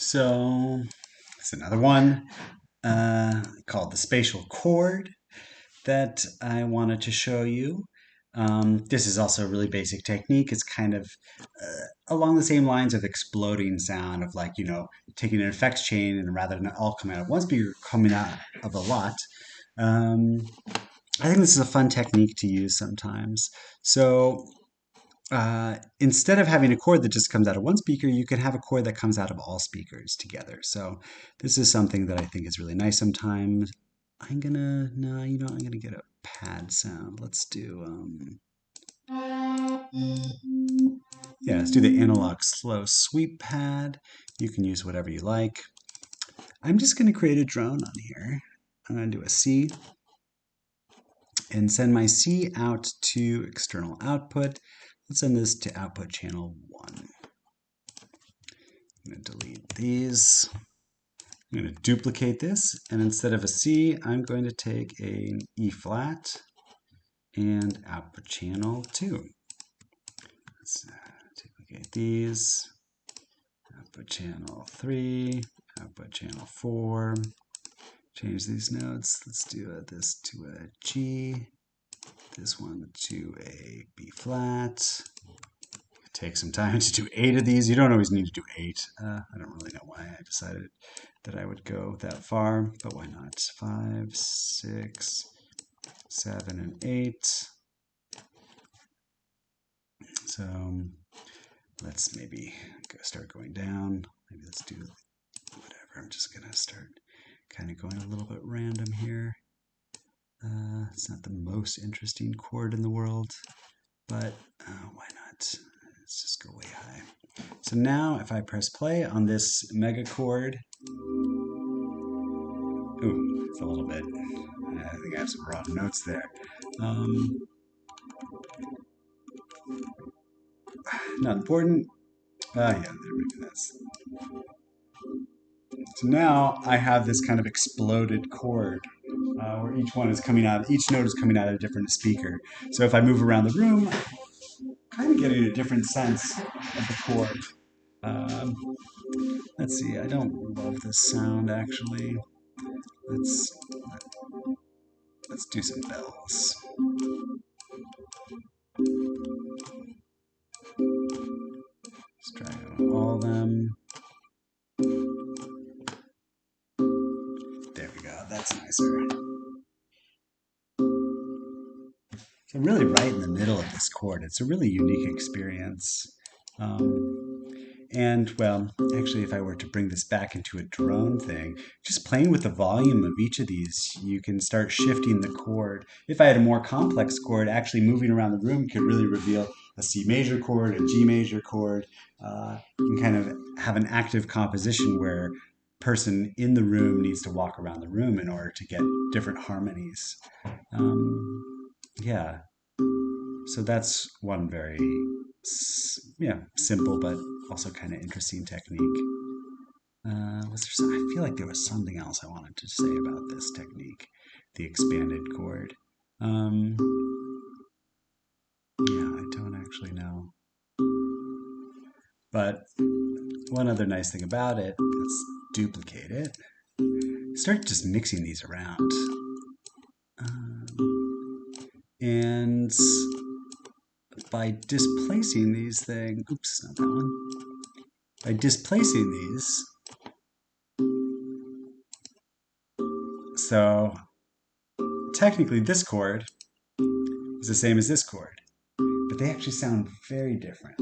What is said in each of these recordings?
So it's another one called the spatial chord that I wanted to show you. This is also a really basic technique. It's kind of along the same lines of exploding sound of like, taking an effects chain and rather than all coming out of one speaker, coming out of a lot. Um, I think this is a fun technique to use sometimes. So instead of having a chord that just comes out of one speaker, you can have a chord that comes out of all speakers together. So this is something that I think is really nice sometimes. I'm gonna, no, I'm gonna get a pad sound. Let's do, yeah, let's do the analog slow sweep pad. You can use whatever you like. I'm just gonna create a drone on here. I'm gonna do a C and send my C out to external output. Let's send this to output channel 1. I'm going to delete these. I'm going to duplicate this, and instead of a C, I'm going to take an E flat and output channel 2. Let's duplicate these. Output channel 3, output channel 4. Change these notes. Let's do this to a G, this one to a B flat. Take some time to do 8 of these. You don't always need to do 8. I don't really know why I decided that I would go that far, but why not? 5, 6, 7, and 8. So let's maybe start going down. Maybe let's do whatever. I'm just going to start kind of going a little bit random here. It's not the most interesting chord in the world, but why not? Let's just go way high. So now if I press play on this mega chord, ooh, it's a little bit, I think I have some wrong notes there. Not important. Yeah, there, maybe that's. So now I have this kind of exploded chord where each one is coming out, each note is coming out of a different speaker. So if I move around the room, I'm kind of getting a different sense of the chord. Let's see, I don't love this sound actually. Let's do some bells. Let's try all of them. There we go, that's nicer. So I'm really right in the middle of this chord. It's a really unique experience. And well, actually, if I were to bring this back into a drone thing, just playing with the volume of each of these, you can start shifting the chord. If I had a more complex chord, actually moving around the room could really reveal a C major chord, a G major chord. You can kind of have an active composition where person in the room needs to walk around the room in order to get different harmonies. Yeah, so that's one very simple but also kind of interesting technique. I feel like there was something else I wanted to say about this technique, the expanded chord. Yeah, I don't actually know. But one other nice thing about it, let's duplicate it. Start just mixing these around. And by displacing these things, oops, not that one. By displacing these, so technically this chord is the same as this chord, but they actually sound very different.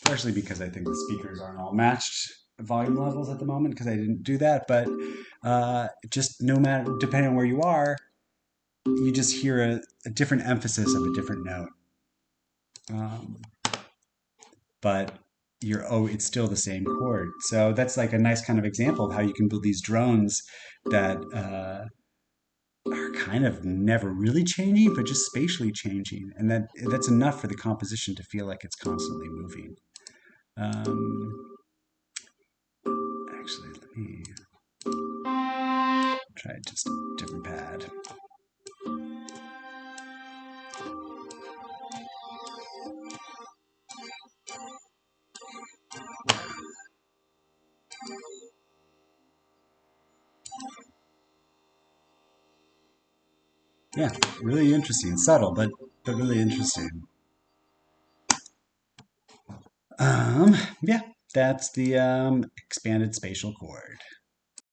Partially because I think the speakers aren't all matched volume levels at the moment because I didn't do that, but just no matter, depending on where you are, you just hear a different emphasis of a different note. But it's still the same chord. So that's like a nice kind of example of how you can build these drones that are kind of never really changing, but just spatially changing, and that's enough for the composition to feel like it's constantly moving. Actually, let me try just a different pad. Yeah, really interesting. Subtle, but really interesting. Yeah, that's the expanded spatial chord.